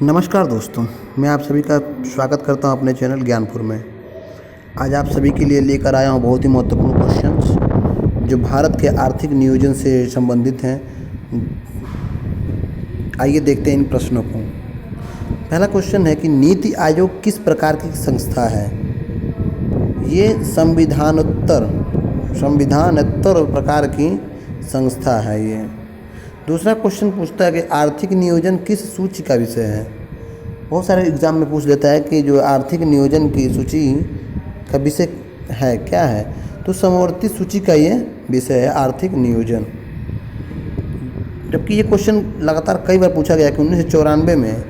नमस्कार दोस्तों, मैं आप सभी का स्वागत करता हूं अपने चैनल ज्ञानपुर में। आज आप सभी के लिए लेकर आया हूं बहुत ही महत्वपूर्ण क्वेश्चंस जो भारत के आर्थिक नियोजन से संबंधित हैं। आइए देखते हैं इन प्रश्नों को। पहला क्वेश्चन है कि नीति आयोग किस प्रकार की संस्था है? ये संविधानोत्तर प्रकार की संस्था है ये। दूसरा क्वेश्चन पूछता है कि आर्थिक नियोजन किस सूची का विषय है? बहुत सारे एग्जाम में पूछ लेता है कि जो आर्थिक नियोजन की सूची का विषय है क्या है, तो समवर्ती सूची का ये विषय है आर्थिक नियोजन। जबकि ये क्वेश्चन लगातार कई बार पूछा गया कि 1994 में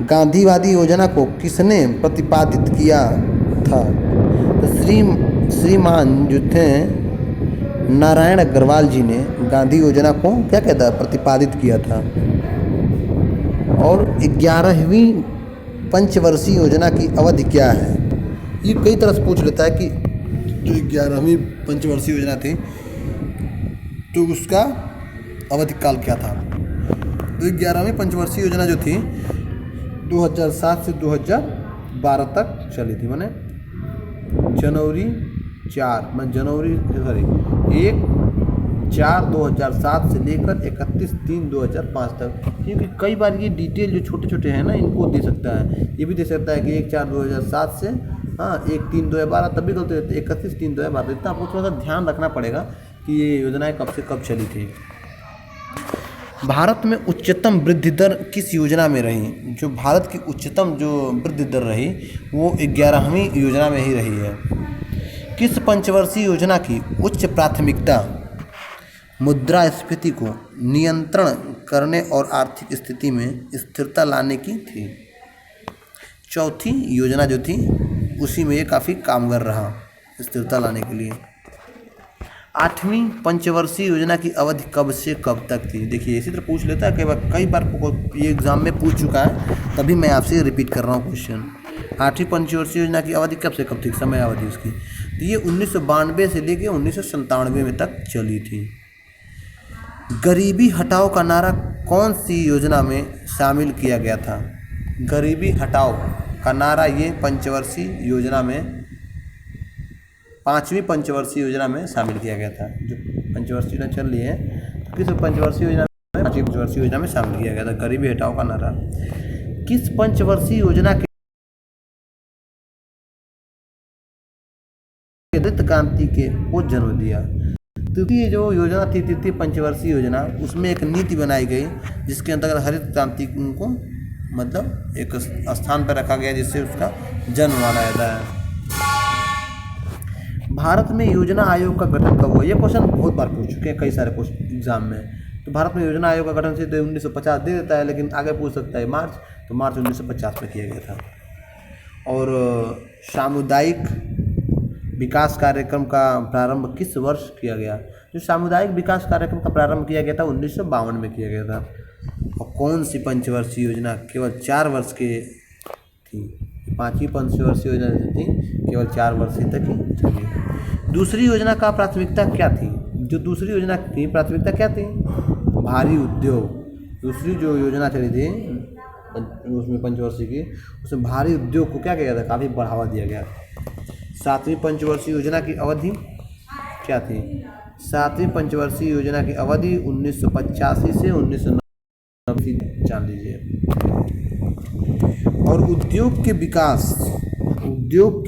गांधीवादी योजना को किसने प्रतिपादित किया था? तो श्रीमान जो थे नारायण अग्रवाल जी ने गांधी योजना को क्या कहता है प्रतिपादित किया था। और 11वीं पंचवर्षीय योजना की अवधि क्या है? ये कई तरह से पूछ लेता है कि जो 11वीं पंचवर्षीय योजना थी तो उसका अवधि काल क्या था। तो 11वीं पंचवर्षीय योजना जो थी 2007 से 2012 तक चली थी। माने जनवरी 1/4/2007 से लेकर 31/3/2005 तक। क्योंकि कई बार ये डिटेल जो छोटे छोटे हैं ना, इनको दे सकता है। ये भी दे सकता है कि 1/4/2007 से 1/3/2012, तब भी गलती रहती है 31/3/2012। इतना आपको थोड़ा सा ध्यान रखना पड़ेगा कि ये योजनाएं कब से कब चली थी। भारत में उच्चतम वृद्धि दर किस योजना में रही? जो भारत की उच्चतम जो वृद्धि दर रही वो 11वीं योजना में ही रही है। किस पंचवर्षीय योजना की उच्च प्राथमिकता मुद्रास्फीति को नियंत्रण करने और आर्थिक स्थिति में स्थिरता लाने की थी? चौथी योजना जो थी उसी में ये काफ़ी कामगार रहा स्थिरता लाने के लिए। 8वीं पंचवर्षीय योजना की अवधि कब से कब तक थी? देखिए इसी तरह पूछ लेता है, कई बार ये एग्जाम में पूछ चुका है, तभी मैं आपसे रिपीट कर रहा हूँ क्वेश्चन। 8वीं पंचवर्षीय योजना की अवधि कब से कब थी, समय अवधि उसकी? तो ये 1992 से लेकर 1997 में तक चली थी। गरीबी हटाओ का नारा कौन सी योजना में शामिल किया गया था? गरीबी हटाओ का नारा ये पंचवर्षीय योजना में 5वीं पंचवर्षीय योजना में शामिल किया गया था। जो पंचवर्षीय योजना चल रही है तो किस पंचवर्षीय योजना में? 5वीं पंचवर्षीय योजना में शामिल किया गया था गरीबी हटाओ का नारा। किस पंचवर्षीय योजना के हरित क्रांति को जन्म दिया? क्योंकि ये जो योजना थी तृतीय पंचवर्षीय योजना, उसमें एक नीति बनाई गई जिसके अंतर्गत हरित क्रांति को मतलब एक स्थान पर रखा गया जिससे उसका जन्म माना जाता है। भारत में योजना आयोग का गठन कब हुआ? ये क्वेश्चन बहुत बार पूछ चुके हैं कई सारे एग्जाम में। तो भारत में योजना आयोग का गठन से 1950 दे देता है, लेकिन आगे पूछ सकता है मार्च, तो मार्च 1950 में किया गया था। और सामुदायिक विकास कार्यक्रम का प्रारंभ किस वर्ष किया गया? जो सामुदायिक विकास कार्यक्रम का प्रारंभ किया गया था 1952 में किया गया था। और कौन सी पंचवर्षीय योजना केवल 4 वर्ष के थी? 5वीं पंचवर्षीय योजना थी केवल 4 वर्ष तक ही चली। दूसरी योजना का प्राथमिकता क्या थी? जो दूसरी योजना की प्राथमिकता क्या थी? भारी उद्योग। दूसरी जो योजना चली थी उसमें पंचवर्षीय की, उसमें भारी उद्योग को क्या किया गया था? काफ़ी बढ़ावा दिया गया। 7वीं पंचवर्षीय योजना की अवधि क्या थी? 7वीं पंचवर्षीय योजना की अवधि 1985 से 1990 जान लीजिए। और उद्योग के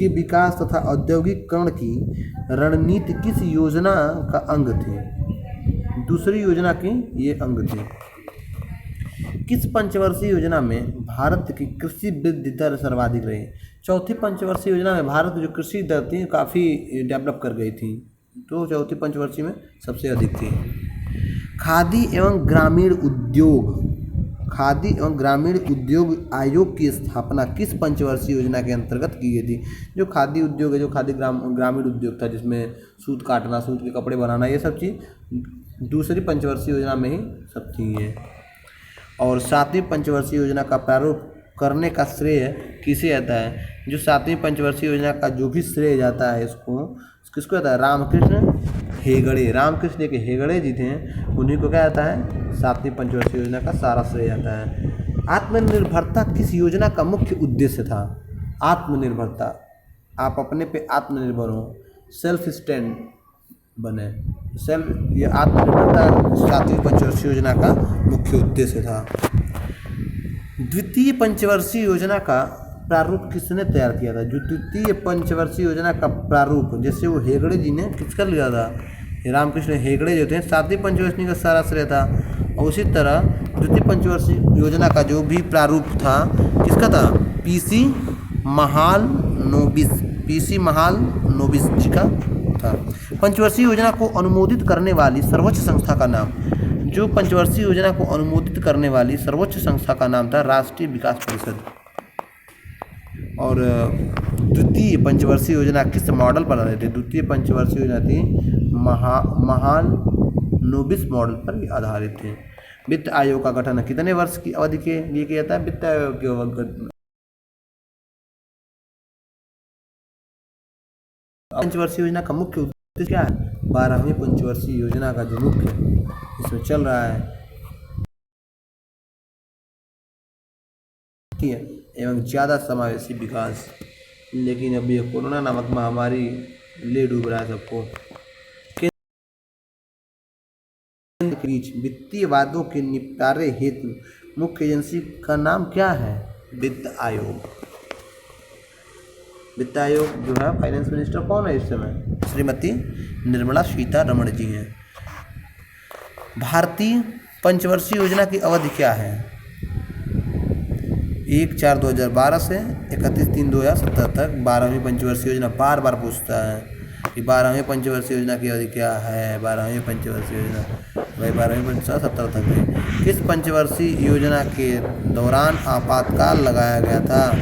विकास तथा औद्योगिकरण की रणनीति किस योजना का अंग थी? दूसरी योजना की ये अंग थे। किस पंचवर्षीय योजना में भारत की कृषि वृद्धि दर सर्वाधिक रही? चौथी पंचवर्षीय योजना में भारत जो कृषि दर थी काफ़ी डेवलप कर गई थी, तो चौथी पंचवर्षीय में सबसे अधिक थी। खादी एवं ग्रामीण उद्योग आयोग की स्थापना किस पंचवर्षीय योजना के अंतर्गत की गई थी? जो खादी उद्योग है, जो खादी ग्रामीण उद्योग था जिसमें सूत काटना, सूत के कपड़े बनाना, ये सब चीज़ दूसरी पंचवर्षीय योजना में ही सब थी ये। और 7वीं पंचवर्षीय योजना का प्रारूप करने का श्रेय किसे जाता है? जो 7वीं पंचवर्षीय योजना का जो भी श्रेय जाता है इसको किसको जाता है? रामकृष्ण हेगड़े। रामकृष्ण एक हेगड़े जी थे, उन्हीं को क्या जाता है? 7वीं पंचवर्षीय योजना का सारा श्रेय जाता है। आत्मनिर्भरता किस योजना का मुख्य उद्देश्य था? आत्मनिर्भरता, आप अपने पे आत्मनिर्भर हो, सेल्फ स्टैंड बने, ये आत्मनिर्भरता सातवीं पंचवर्षीय योजना का मुख्य उद्देश्य था। द्वितीय पंचवर्षीय योजना का प्रारूप किसने तैयार किया था? जो द्वितीय पंचवर्षीय योजना का प्रारूप, जैसे वो हेगड़े जी ने किसका लिया था? रामकृष्ण हेगड़े जो थे, सातवीं पंचवर्षीय का सारा श्रेय था। और उसी तरह द्वितीय पंचवर्षीय योजना का जो भी प्रारूप था किसका था? पीसी महालनोबिस जी का था। पंचवर्षीय योजना को अनुमोदित करने वाली सर्वोच्च संस्था का नाम, जो पंचवर्षीय योजना को अनुमोदित करने वाली सर्वोच्च संस्था का नाम था राष्ट्रीय विकास परिषद। और द्वितीय पंचवर्षीय योजना किस मॉडल पर आधारित है? द्वितीय पंचवर्षीय योजना थी महालनोबिस मॉडल पर आधारित थे। वित्त आयोग का गठन कितने वर्ष की अवधि के लिए किया जाता है? वित्त आयोग के पंचवर्षीय योजना का मुख्य उद्देश्य क्या है? 12वीं पंचवर्षीय योजना का जो मुख्य इसमें चल रहा है एवं ज़्यादा समावेशी विकास। लेकिन अब ये कोरोना नामक महामारी ले डूब रहा है सबको। केंद्र के बीच वित्तीय वादों के निपटारे हेतु मुख्य एजेंसी का नाम क्या है? वित्त आयोग। वित्त आयोग जो है फाइनेंस मिनिस्टर कौन है इस समय? श्रीमती निर्मला सीतारमण जी हैं। भारतीय पंचवर्षीय योजना की अवधि क्या है? 1/4/2012 से 31/3/2017 तक 12वीं पंचवर्षीय योजना बार बार पूछता है कि 12वीं पंचवर्षीय योजना की अवधि क्या है? 12वीं पंचवर्षीय योजना भाई 12वीं पंचवर्षीय 17 तक है। किस पंचवर्षीय योजना के दौरान आपातकाल लगाया गया था?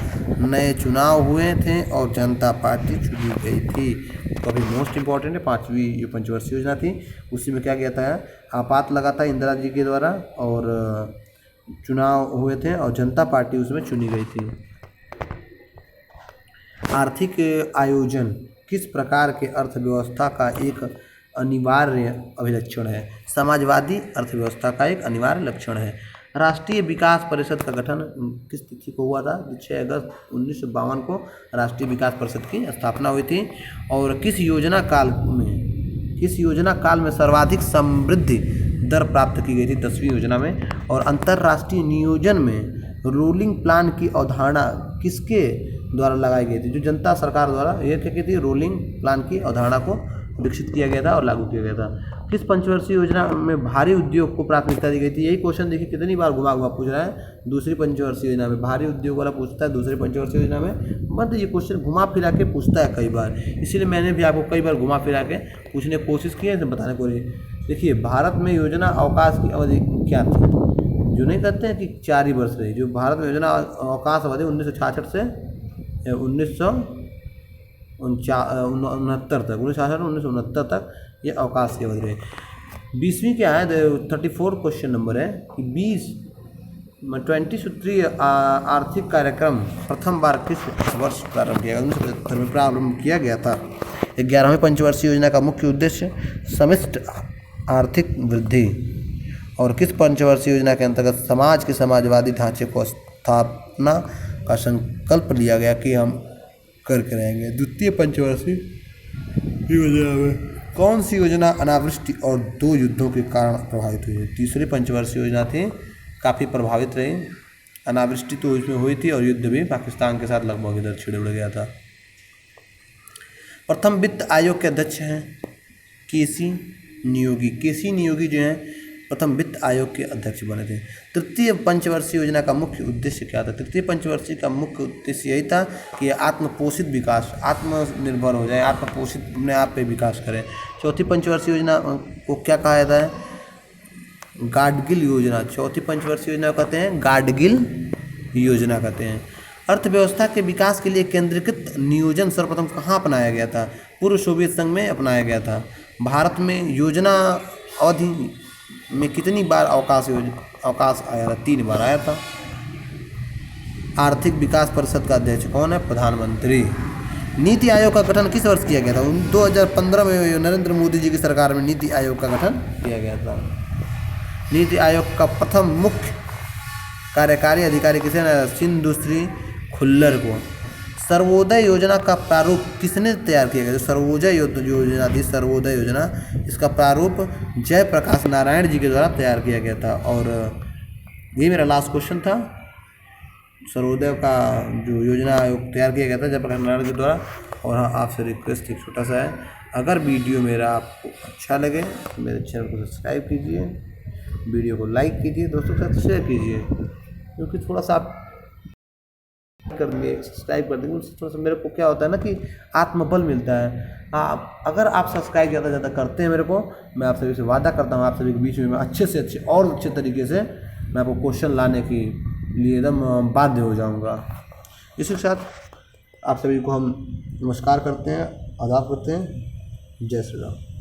नए चुनाव हुए थे और जनता पार्टी चुनी गई थी। तो अभी मोस्ट इम्पॉर्टेंट है 5वीं जो पंचवर्षीय योजना थी, उसी में क्या किया था? आपात लगा था इंदिरा जी के द्वारा और चुनाव हुए थे और जनता पार्टी उसमें चुनी गई थी। आर्थिक आयोजन किस प्रकार के अर्थव्यवस्था का एक अनिवार्य अभिलक्षण है? समाजवादी अर्थव्यवस्था का एक अनिवार्य लक्षण है। राष्ट्रीय विकास परिषद का गठन किस तिथि को हुआ था? 6 अगस्त 1952 को राष्ट्रीय विकास परिषद की स्थापना हुई थी। और किस योजना काल में सर्वाधिक समृद्धि दर प्राप्त की गई थी? 10वीं योजना में। और अंतर्राष्ट्रीय नियोजन में रोलिंग प्लान की अवधारणा किसके द्वारा लगाई गई थी? जो जनता सरकार द्वारा ये क्या की थी? रोलिंग प्लान की अवधारणा को विकसित किया गया था और लागू किया गया था। किस पंचवर्षीय योजना में भारी उद्योग को प्राथमिकता दी गई थी? यही क्वेश्चन देखिए कितनी बार घुमा घुमा पूछ रहा है। दूसरी पंचवर्षीय योजना में भारी उद्योग वाला पूछता है, दूसरी पंचवर्षीय योजना में मतलब ये क्वेश्चन घुमा फिरा के पूछता है कई बार, इसीलिए मैंने भी आपको कई बार घुमा फिरा के पूछने की कोशिश की है बताने को। देखिए भारत में योजना अवकाश की अवधि क्या थी? जो नहीं कहते हैं कि 4 ही वर्ष रही, जो भारत में योजना अवकाश अवधि 1966 से 1969 तक ये अवकाश की अवधि रही। 20वीं क्या है? 34 क्वेश्चन नंबर है कि 20 सूत्रीय आर्थिक कार्यक्रम प्रथम बार किस वर्ष प्रारंभ किया गया? 1975 में प्रारंभ किया गया था। 11वीं पंचवर्षीय योजना का मुख्य उद्देश्य समष्टि आर्थिक वृद्धि। और किस पंचवर्षीय योजना के अंतर्गत समाज के समाजवादी ढांचे को स्थापना का संकल्प लिया गया कि हम करके रहेंगे? द्वितीय पंचवर्षीय योजना में कौन सी योजना अनावृष्टि और 2 युद्धों के कारण प्रभावित हुई? तीसरी पंचवर्षीय योजना थी, काफ़ी प्रभावित रही। अनावृष्टि तो इसमें हुई थी और युद्ध भी पाकिस्तान के साथ लगभग इधर छिड़ उड़ गया था। प्रथम वित्त आयोग के अध्यक्ष हैं केसी नियोगी जो हैं प्रथम वित्त आयोग के अध्यक्ष बने थे। तृतीय पंचवर्षीय योजना का मुख्य उद्देश्य क्या था? तृतीय पंचवर्षीय का मुख्य उद्देश्य यही था कि आत्मपोषित विकास, आत्मनिर्भर हो जाए, आत्मपोषित अपने आप पे विकास करें। चौथी पंचवर्षीय योजना को क्या कहा जाता है? गाडगिल योजना। चौथी पंचवर्षीय योजना कहते हैं गाडगिल योजना कहते हैं। अर्थव्यवस्था के विकास के लिए केंद्रीकृत नियोजन सर्वप्रथम कहाँ अपनाया गया था? पूर्व सोवियत संघ में अपनाया गया था। भारत में योजना अवधि में कितनी बार अवकाश आया था? 3 बार आया था। आर्थिक विकास परिषद का अध्यक्ष कौन है? प्रधानमंत्री। नीति आयोग का गठन किस वर्ष किया गया था? 2015 में नरेंद्र मोदी जी की सरकार में नीति आयोग का गठन किया गया था। नीति आयोग का प्रथम मुख्य कार्यकारी अधिकारी किसे ने सिंधुश्री खुल्लर को। सर्वोदय योजना का प्रारूप किसने तैयार किया गया? जो सर्वोदय योजना थी, सर्वोदय योजना, इसका प्रारूप जयप्रकाश नारायण जी के द्वारा तैयार किया गया था। और ये मेरा लास्ट क्वेश्चन था, सर्वोदय का जो योजना आयोग तैयार किया गया था जयप्रकाश नारायण के द्वारा। और हाँ, आपसे रिक्वेस्ट एक छोटा सा है, अगर वीडियो मेरा आपको अच्छा लगे तो मेरे चैनल को सब्सक्राइब कीजिए, वीडियो को लाइक कीजिए, दोस्तों के साथ शेयर कीजिए, क्योंकि थोड़ा सा आप कर लिए सब्सक्राइब कर देंगे उससे थोड़ा सा मेरे को क्या होता है ना कि आत्मबल मिलता है। अगर आप सब्सक्राइब ज़्यादा करते हैं मेरे को, मैं आप सभी से वादा करता हूँ, आप सभी के बीच में मैं अच्छे से अच्छे और अच्छे तरीके से मैं आपको क्वेश्चन लाने के लिए एकदम बाध्य हो जाऊँगा। इसी के साथ आप सभी को हम नमस्कार करते हैं, आदाब करते हैं। जय श्री राम।